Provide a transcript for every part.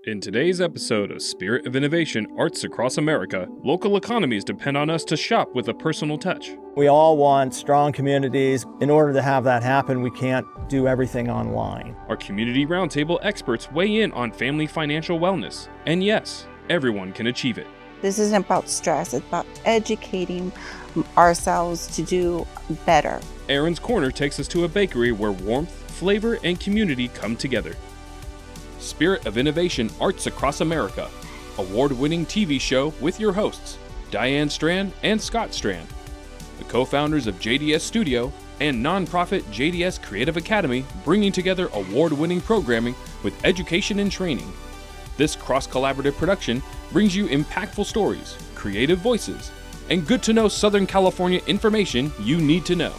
In today's episode of Spirit of Innovation Arts Across America, local economies depend on us to shop with a personal touch. We all want strong communities. In order to have that happen, we can't do everything online. Our Community Roundtable experts weigh in on family financial wellness. And yes, everyone can achieve it. This isn't about stress, it's about educating ourselves to do better. Aryn's Corner takes us to a bakery where warmth, flavor, and community come together. Spirit of Innovation Arts Across America, award-winning TV show with your hosts, Diane Strand and Scott Strand, the co-founders of JDS Studio and nonprofit JDS Creative Academy, bringing together award-winning programming with education and training. This cross-collaborative production brings you impactful stories, creative voices, and good-to-know Southern California information you need to know.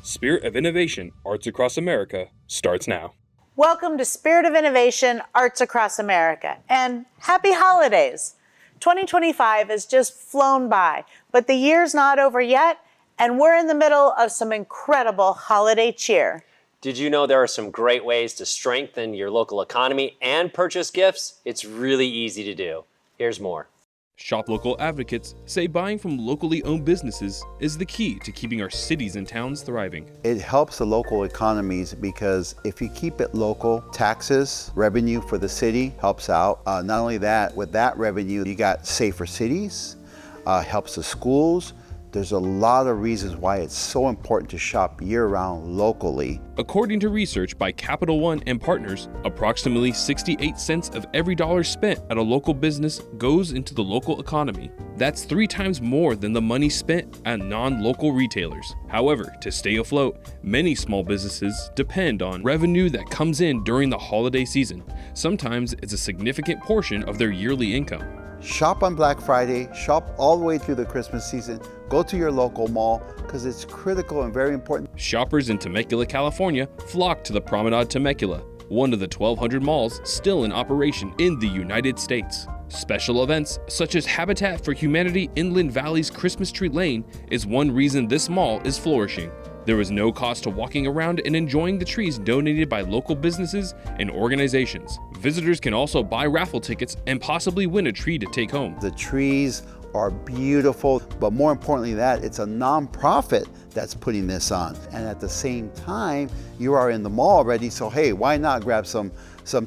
Spirit of Innovation Arts Across America starts now. Welcome to Spirit of Innovation Arts Across America, and happy holidays. 2025 has just flown by, but the year's not over yet, and we're in the middle of some incredible holiday cheer. Did you know there are some great ways to strengthen your local economy and purchase gifts? It's really easy to do. Here's more. Shop local advocates say buying from locally owned businesses is the key to keeping our cities and towns thriving. It helps the local economies because if you keep it local, taxes, revenue for the city helps out. Not only that, with that revenue, you got safer cities, helps the schools. There's a lot of reasons why it's so important to shop year-round locally. According to research by Capital One and Partners, approximately 68 cents of every dollar spent at a local business goes into the local economy. That's 3 times more than the money spent at non-local retailers. However, to stay afloat, many small businesses depend on revenue that comes in during the holiday season. Sometimes it's a significant portion of their yearly income. Shop on Black Friday, shop all the way through the Christmas season, go to your local mall because it's critical and very important. Shoppers in Temecula, California flock to the Promenade Temecula, one of the 1,200 malls still in operation in the United States. Special events such as Habitat for Humanity Inland Valley's Christmas Tree Lane is one reason this mall is flourishing. There is no cost to walking around and enjoying the trees donated by local businesses and organizations. Visitors can also buy raffle tickets and possibly win a tree to take home. The trees are beautiful, but more importantly that, it's a nonprofit that's putting this on. And at the same time, you are in the mall already, so hey, why not grab some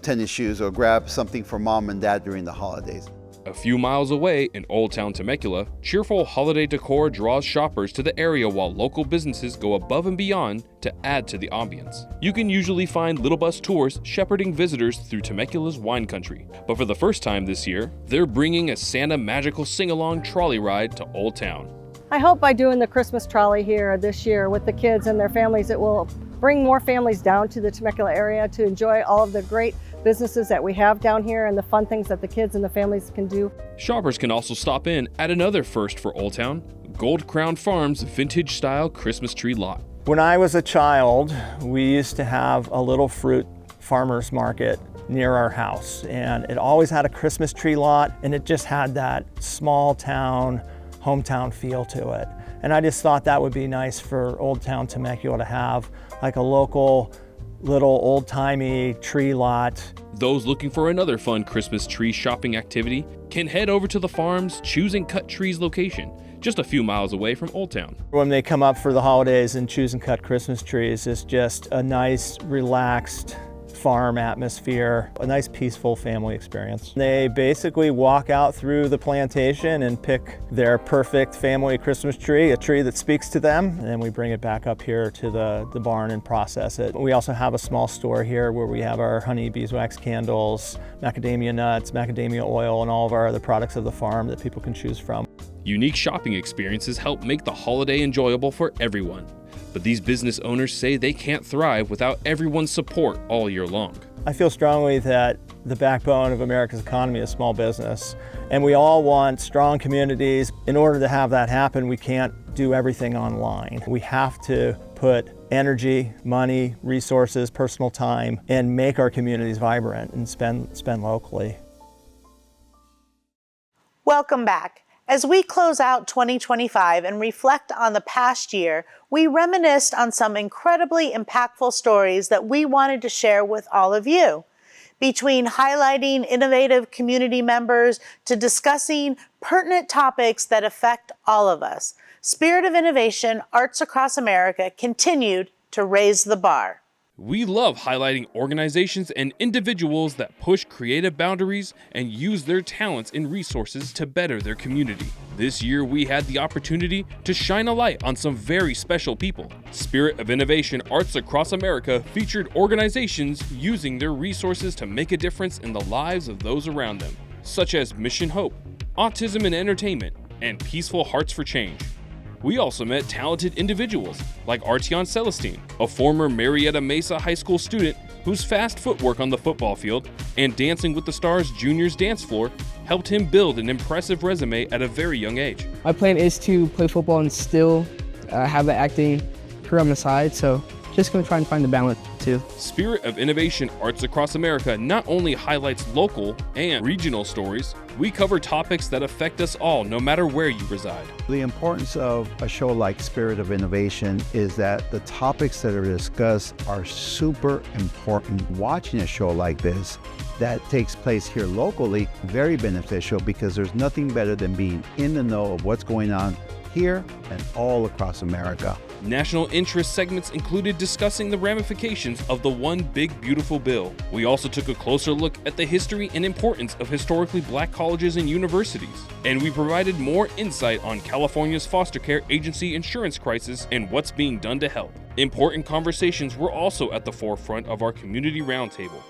tennis shoes or grab something for mom and dad during the holidays? A few miles away in Old Town Temecula, cheerful holiday decor draws shoppers to the area while local businesses go above and beyond to add to the ambience. You can usually find little bus tours shepherding visitors through Temecula's wine country. But for the first time this year, they're bringing a Santa magical sing-along trolley ride to Old Town. I hope by doing the Christmas trolley here this year with the kids and their families, it will bring more families down to the Temecula area to enjoy all of the great businesses that we have down here and the fun things that the kids and the families can do. Shoppers can also stop in at another first for Old Town, Gold Crown Farms vintage style Christmas tree lot. When I was a child, we used to have a little fruit farmer's market near our house, and it always had a Christmas tree lot, and it just had that small town, hometown feel to it. And I just thought that would be nice for Old Town Temecula to have like a local little old-timey tree lot. Those looking for another fun Christmas tree shopping activity can head over to the farm's Choose and Cut Trees location, just a few miles away from Old Town. When they come up for the holidays and choose and cut Christmas trees, it's just a nice, relaxed farm atmosphere, a nice peaceful family experience. They basically walk out through the plantation and pick their perfect family Christmas tree, a tree that speaks to them, and then we bring it back up here to the barn and process it. We also have a small store here where we have our honey beeswax candles, macadamia nuts, macadamia oil, and all of our other products of the farm that people can choose from. Unique shopping experiences help make the holiday enjoyable for everyone. But these business owners say they can't thrive without everyone's support all year long. I feel strongly that the backbone of America's economy is small business, and we all want strong communities. In order to have that happen, we can't do everything online. We have to put energy, money, resources, personal time, and make our communities vibrant and spend locally. Welcome back. As we close out 2025 and reflect on the past year, we reminisced on some incredibly impactful stories that we wanted to share with all of you. between highlighting innovative community members to discussing pertinent topics that affect all of us. Spirit of Innovation, Arts Across America continued to raise the bar. We love highlighting organizations and individuals that push creative boundaries and use their talents and resources to better their community. This year, we had the opportunity to shine a light on some very special people. Spirit of Innovation Arts Across America featured organizations using their resources to make a difference in the lives of those around them, such as Mission Hope, Autism and Entertainment, and Peaceful Hearts for Change. We also met talented individuals like Artyon Celestine, a former Marietta Mesa High School student whose fast footwork on the football field and Dancing with the Stars Junior's dance floor helped him build an impressive resume at a very young age. My plan is to play football and still have an acting career on the side, so just going to try and find the balance too. Spirit of Innovation Arts Across America not only highlights local and regional stories, we cover topics that affect us all no matter where you reside. The importance of a show like Spirit of Innovation is that the topics that are discussed are super important. Watching a show like this that takes place here locally, very beneficial, because there's nothing better than being in the know of what's going on here and all across America. National interest segments included discussing the ramifications of the One Big Beautiful Bill. We also took a closer look at the history and importance of historically black colleges and universities. And we provided more insight on California's foster care agency insurance crisis and what's being done to help. Important conversations were also at the forefront of our Community Roundtable.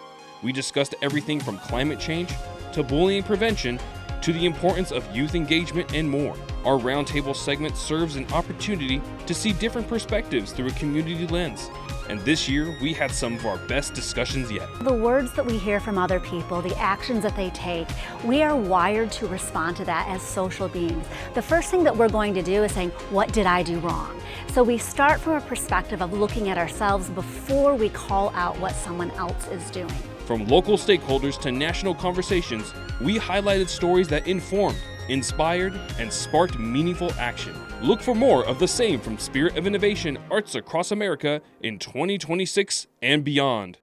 We discussed everything from climate change to bullying prevention to the importance of youth engagement and more. Our roundtable segment serves an opportunity to see different perspectives through a community lens. And this year, we had some of our best discussions yet. The words that we hear from other people, the actions that they take, we are wired to respond to that as social beings. The first thing that we're going to do is saying, what did I do wrong? So we start from a perspective of looking at ourselves before we call out what someone else is doing. From local stakeholders to national conversations, we highlighted stories that informed, inspired, and sparked meaningful action. Look for more of the same from Spirit of Innovation Arts Across America in 2026 and beyond.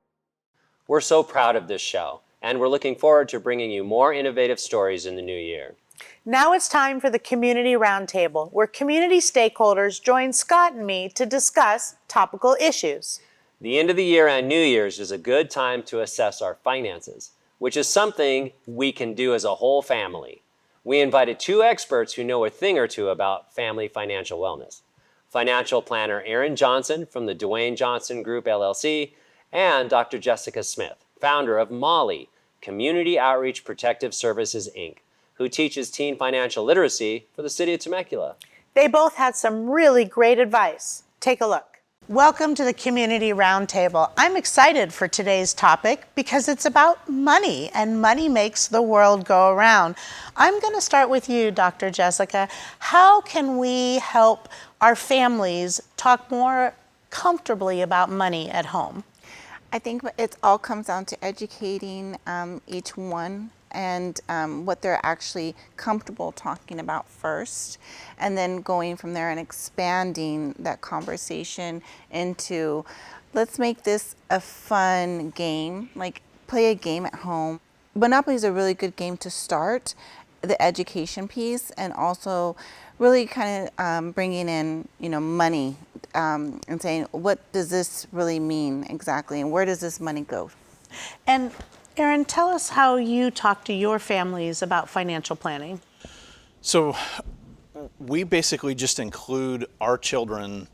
We're so proud of this show, and we're looking forward to bringing you more innovative stories in the new year. Now it's time for the Community Roundtable, where community stakeholders join Scott and me to discuss topical issues. The end of the year and New Year's is a good time to assess our finances, which is something we can do as a whole family. We invited two experts who know a thing or two about family financial wellness. Financial planner Aryn Johnson from the Dwayne Johnson Group, LLC, and Dr. Jessica Smith, founder of Molly, Community Outreach Protective Services, Inc., who teaches teen financial literacy for the city of Temecula. They both had some really great advice. Take a look. Welcome to the Community Roundtable. I'm excited for today's topic because it's about money, and money makes the world go around. I'm going to start with you, Dr. Jessica. How can we help our families talk more comfortably about money at home? I think it all comes down to educating each one and what they're actually comfortable talking about first, and then going from there and expanding that conversation into, let's make this a fun game, like play a game at home. Monopoly is a really good game to start, the education piece, and also really kind of bringing in, money and saying, what does this really mean exactly, and where does this money go? And Aryn, tell us how you talk to your families about financial planning. So we basically just include our children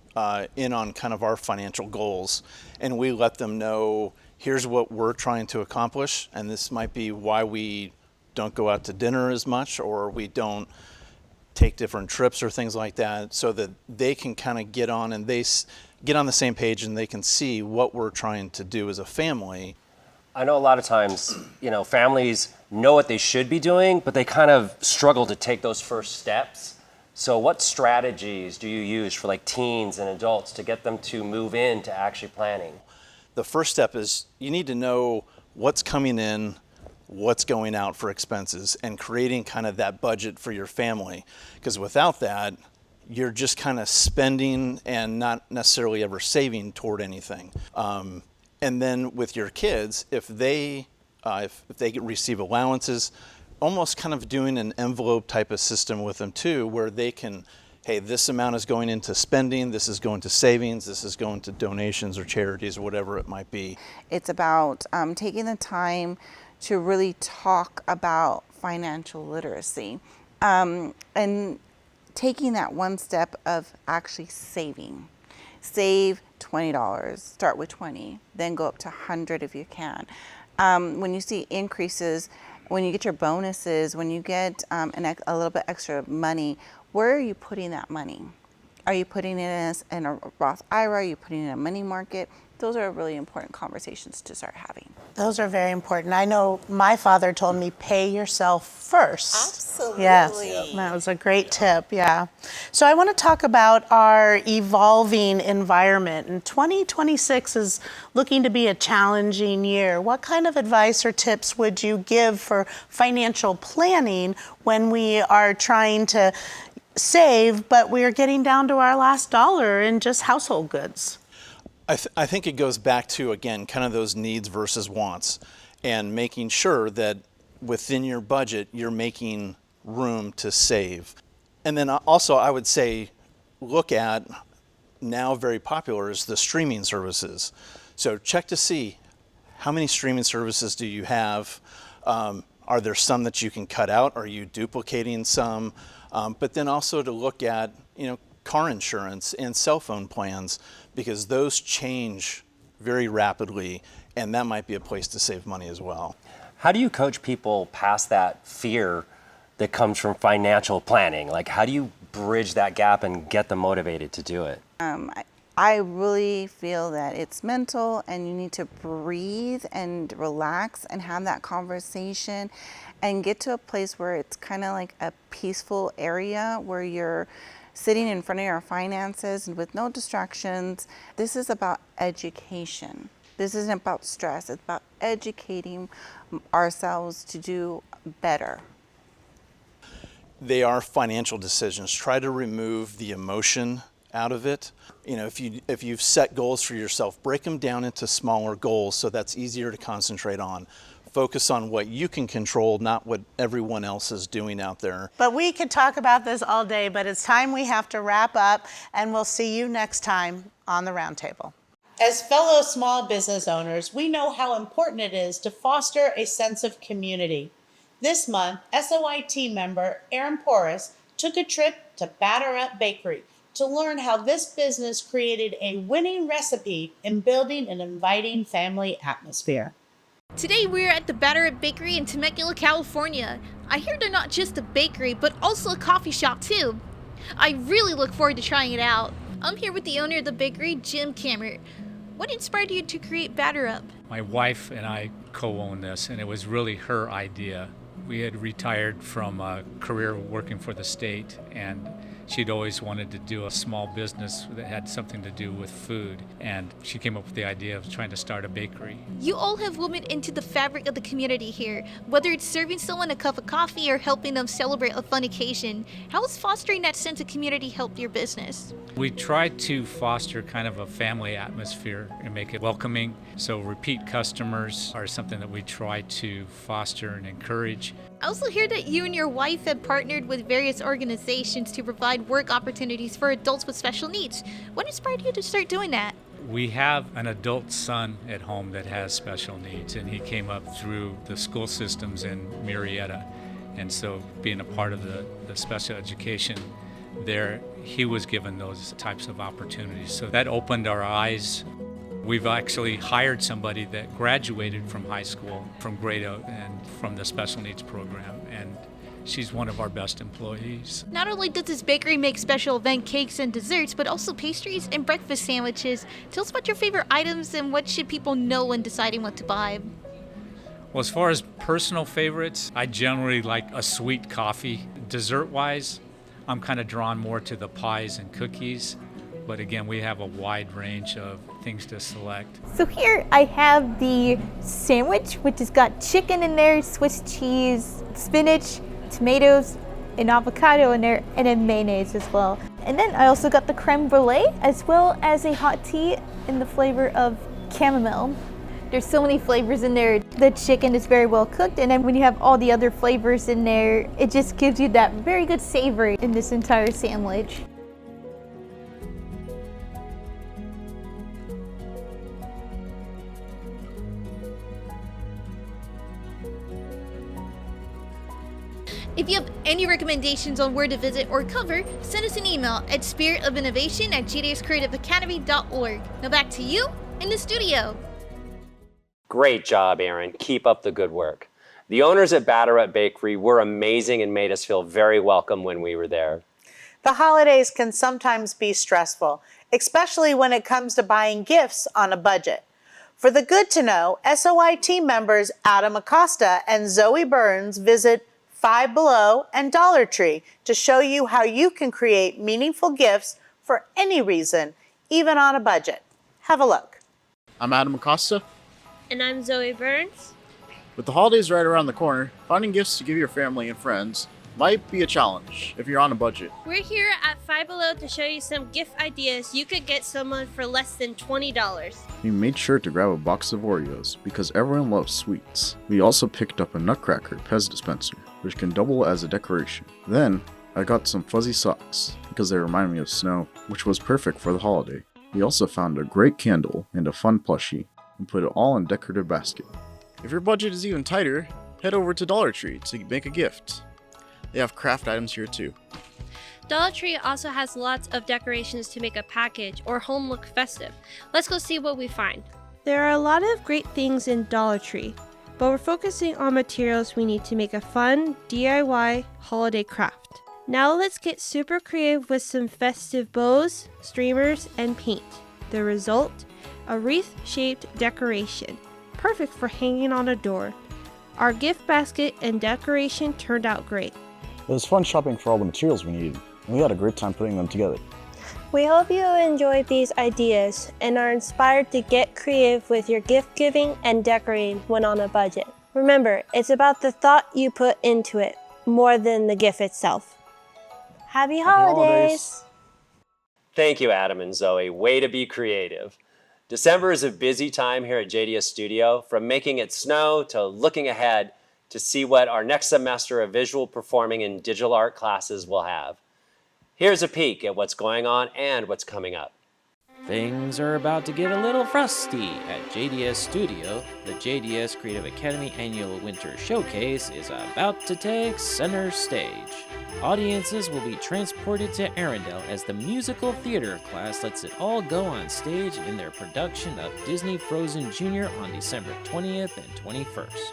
in on kind of our financial goals, and we let them know, here's what we're trying to accomplish, and this might be why we don't go out to dinner as much, or we don't take different trips or things like that, so that they can kind of get on and they get on the same page and they can see what we're trying to do as a family. I know a lot of times, families know what they should be doing, but they kind of struggle to take those first steps. So what strategies do you use for like teens and adults to get them to move into actually planning? The first step is you need to know what's coming in, what's going out for expenses, and creating kind of that budget for your family. Because without that, you're just kind of spending and not necessarily ever saving toward anything. And then with your kids, if they if they receive allowances, almost kind of doing an envelope type of system with them too, where they can, hey, this amount is going into spending, this is going to savings, this is going to donations or charities or whatever it might be. It's about taking the time to really talk about financial literacy and taking that one step of actually saving. Save $20, start with 20, then go up to 100 if you can. When you see increases, when you get your bonuses, when you get a little bit extra money, where are you putting that money? Are you putting it in a Roth IRA? Are you putting it in a money market? Those are really important conversations to start having. Those are very important. I know my father told me, pay yourself first. Absolutely. Yes, that was a great tip, yeah. So I want to talk about our evolving environment. And 2026 is looking to be a challenging year. What kind of advice or tips would you give for financial planning when we are trying to save, but we're getting down to our last dollar in just household goods? I think it goes back to, again, kind of those needs versus wants, and making sure that within your budget, you're making room to save. And then also I would say, look at, now very popular is the streaming services. So check to see how many streaming services do you have? Are there some that you can cut out? Are you duplicating some? But then also to look at, car insurance and cell phone plans, because those change very rapidly, and that might be a place to save money as well. How do you coach people past that fear that comes from financial planning? Like, how do you bridge that gap and get them motivated to do it? I really feel that it's mental, and you need to breathe and relax and have that conversation and get to a place where it's kind of like a peaceful area where you're sitting in front of your finances and with no distractions. This is about education. This isn't about stress. It's about educating ourselves to do better. They are financial decisions. Try to remove the emotion out of it. If you've set goals for yourself, break them down into smaller goals so that's easier to concentrate on. Focus on what you can control, not what everyone else is doing out there. But we could talk about this all day, but it's time we have to wrap up, and we'll see you next time on the Roundtable. As fellow small business owners, we know how important it is to foster a sense of community. This month, SOI team member Aryn took a trip to Batter Up Bakery to learn how this business created a winning recipe in building an inviting family atmosphere. Today we're at the Batter Up Bakery in Temecula, California. I hear they're not just a bakery, but also a coffee shop too. I really look forward to trying it out. I'm here with the owner of the bakery, Jim Cameron. What inspired you to create Batter Up? My wife and I co-own this, and it was really her idea. We had retired from a career working for the state, and she'd always wanted to do a small business that had something to do with food, and she came up with the idea of trying to start a bakery. You all have woven into the fabric of the community here, whether it's serving someone a cup of coffee or helping them celebrate a fun occasion. How has fostering that sense of community helped your business? We try to foster kind of a family atmosphere and make it welcoming, so repeat customers are something that we try to foster and encourage. I also hear that you and your wife have partnered with various organizations to provide work opportunities for adults with special needs. What inspired you to start doing that? We have an adult son at home that has special needs, and he came up through the school systems in Murrieta. And so being a part of the special education there, he was given those types of opportunities. So that opened our eyes. We've actually hired somebody that graduated from high school, from grade out, and from the special needs program, and she's one of our best employees. Not only does this bakery make special event cakes and desserts, but also pastries and breakfast sandwiches. Tell us about your favorite items and what should people know when deciding what to buy. Well, as far as personal favorites, I generally like a sweet coffee. Dessert-wise, I'm kind of drawn more to the pies and cookies. But again, we have a wide range of things to select. So here I have the sandwich, which has got chicken in there, Swiss cheese, spinach, tomatoes, an avocado in there, and then mayonnaise as well. And then I also got the creme brulee, as well as a hot tea in the flavor of chamomile. There's so many flavors in there. The chicken is very well cooked, and then when you have all the other flavors in there, it just gives you that very good savor in this entire sandwich. If you have any recommendations on where to visit or cover, send us an email at spiritofinnovation@jdscreativeacademy.org. Now back to you in the studio. Great job, Aryn. Keep up the good work. The owners at Baccarat Bakery were amazing and made us feel very welcome when we were there. The holidays can sometimes be stressful, especially when it comes to buying gifts on a budget. For the good to know, SOI team members Adam Acosta and Zoe Burns visit Five Below and Dollar Tree to show you how you can create meaningful gifts for any reason, even on a budget. Have a look. I'm Adam Acosta. And I'm Zoe Burns. With the holidays right around the corner, finding gifts to give your family and friends might be a challenge if you're on a budget. We're here at Five Below to show you some gift ideas you could get someone for less than $20. We made sure to grab a box of Oreos because everyone loves sweets. We also picked up a Nutcracker Pez dispenser, which can double as a decoration. Then, I got some fuzzy socks because they remind me of snow, which was perfect for the holiday. We also found a great candle and a fun plushie and put it all in a decorative basket. If your budget is even tighter, head over to Dollar Tree to make a gift. They have craft items here too. Dollar Tree also has lots of decorations to make a package or home look festive. Let's go see what we find. There are a lot of great things in Dollar Tree, but we're focusing on materials we need to make a fun DIY holiday craft. Now let's get super creative with some festive bows, streamers, and paint. The result? A wreath-shaped decoration, perfect for hanging on a door. Our gift basket and decoration turned out great. It was fun shopping for all the materials we needed, and we had a great time putting them together. We hope you enjoyed these ideas and are inspired to get creative with your gift giving and decorating when on a budget. Remember, it's about the thought you put into it more than the gift itself. Happy holidays! Thank you, Adam and Zoe. Way to be creative. December is a busy time here at JDS Studio, from making it snow to looking ahead to see what our next semester of visual performing and digital art classes will have. Here's a peek at what's going on and what's coming up. Things are about to get a little frosty at JDS Studio. The JDS Creative Academy Annual Winter Showcase is about to take center stage. Audiences will be transported to Arendelle as the musical theater class lets it all go on stage in their production of Disney Frozen Jr. on December 20th and 21st.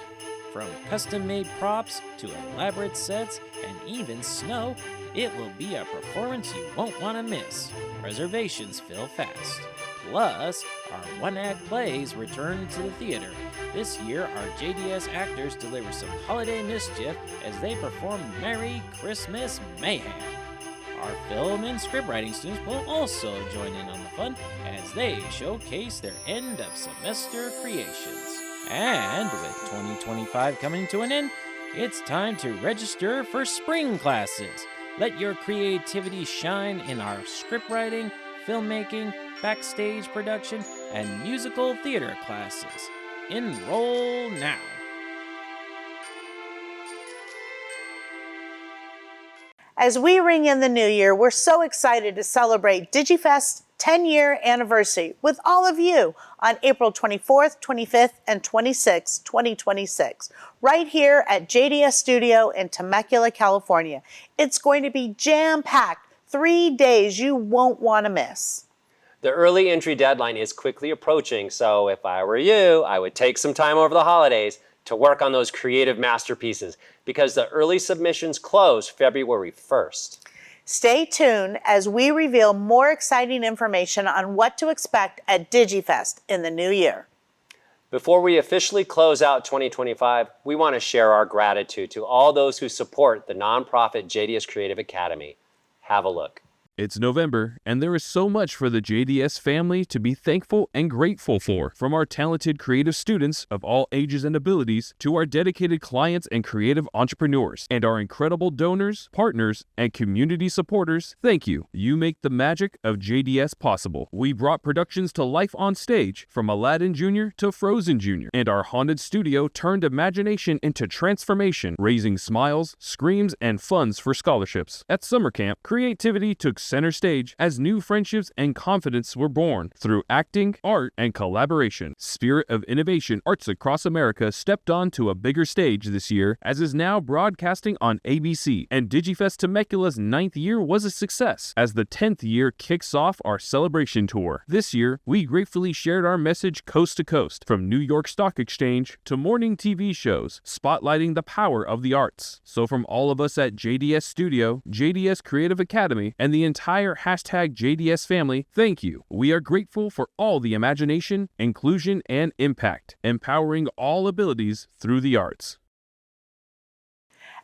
From custom-made props to elaborate sets and even snow, it will be a performance you won't want to miss. Reservations fill fast. Plus, our one-act plays return to the theater. This year, our JDS actors deliver some holiday mischief as they perform Merry Christmas Mayhem. Our film and scriptwriting students will also join in on the fun as they showcase their end-of-semester creations. And with 2025 coming to an end, it's time to register for spring classes. Let your creativity shine in our scriptwriting, filmmaking, backstage production, and musical theater classes. Enroll now. As we ring in the new year, we're so excited to celebrate DigiFest's 10-year anniversary with all of you on April 24th, 25th, and 26th, 2026, right here at JDS Studio in Temecula, California. It's going to be jam-packed, 3 days you won't want to miss. The early entry deadline is quickly approaching, so if I were you, I would take some time over the holidays to work on those creative masterpieces because the early submissions close February 1st. Stay tuned as we reveal more exciting information on what to expect at DigiFest in the new year. Before we officially close out 2025, we want to share our gratitude to all those who support the nonprofit JDS Creative Academy. Have a look. It's November, and there is so much for the JDS family to be thankful and grateful for. From our talented creative students of all ages and abilities to our dedicated clients and creative entrepreneurs, and our incredible donors, partners, and community supporters, thank you. You make the magic of JDS possible. We brought productions to life on stage, from Aladdin Jr. to Frozen Jr., and our haunted studio turned imagination into transformation, raising smiles, screams, and funds for scholarships. At summer camp, creativity took center stage as new friendships and confidence were born through acting, art, and collaboration. Spirit of Innovation Arts Across America stepped onto a bigger stage this year, as is now broadcasting on ABC, and DigiFest Temecula's 9th year was a success, as the 10th year kicks off our celebration tour. This year, we gratefully shared our message coast to coast, from New York Stock Exchange to morning TV shows, spotlighting the power of the arts. So from all of us at JDS Studio, JDS Creative Academy, and the entire #JDS family, thank you. We are grateful for all the imagination, inclusion, and impact, empowering all abilities through the arts.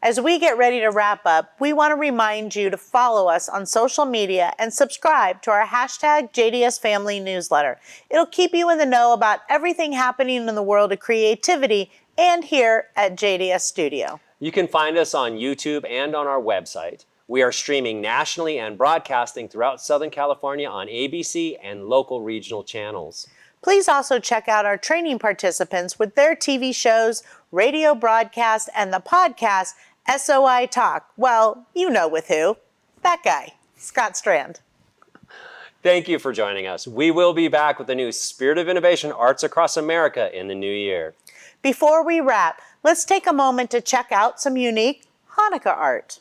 As we get ready to wrap up, we want to remind you to follow us on social media and subscribe to our #JDSFamily newsletter. It'll keep you in the know about everything happening in the world of creativity and here at JDS Studio. You can find us on YouTube and on our website. We are streaming nationally and broadcasting throughout Southern California on ABC and local regional channels. Please also check out our training participants with their TV shows, radio broadcast, and the podcast SOI Talk. Well, you know with who. That guy, Scott Strand. Thank you for joining us. We will be back with the new Spirit of Innovation Arts Across America in the new year. Before we wrap, let's take a moment to check out some unique Hanukkah art.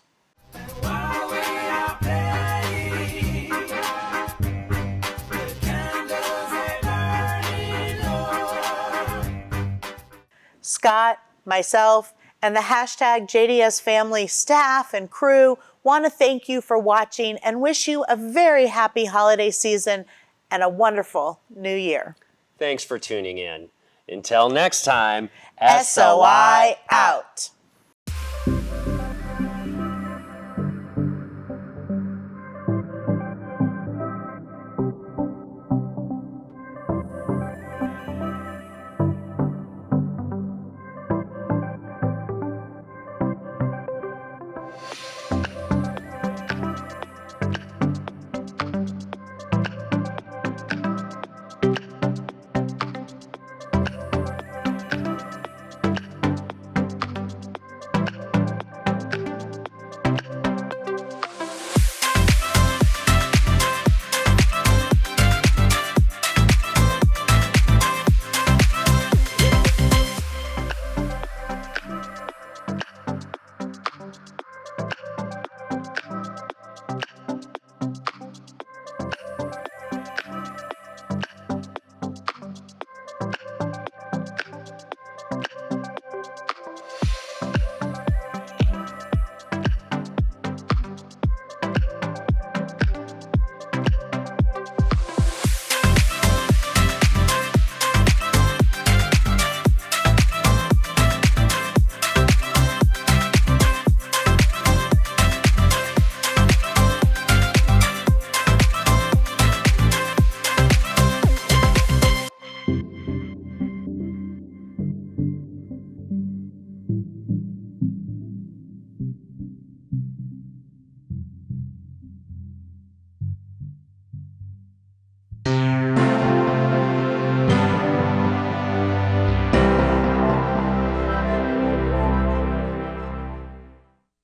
Scott, myself, and the #JDS family staff and crew want to thank you for watching and wish you a very happy holiday season and a wonderful new year. Thanks for tuning in. Until next time, SOI out.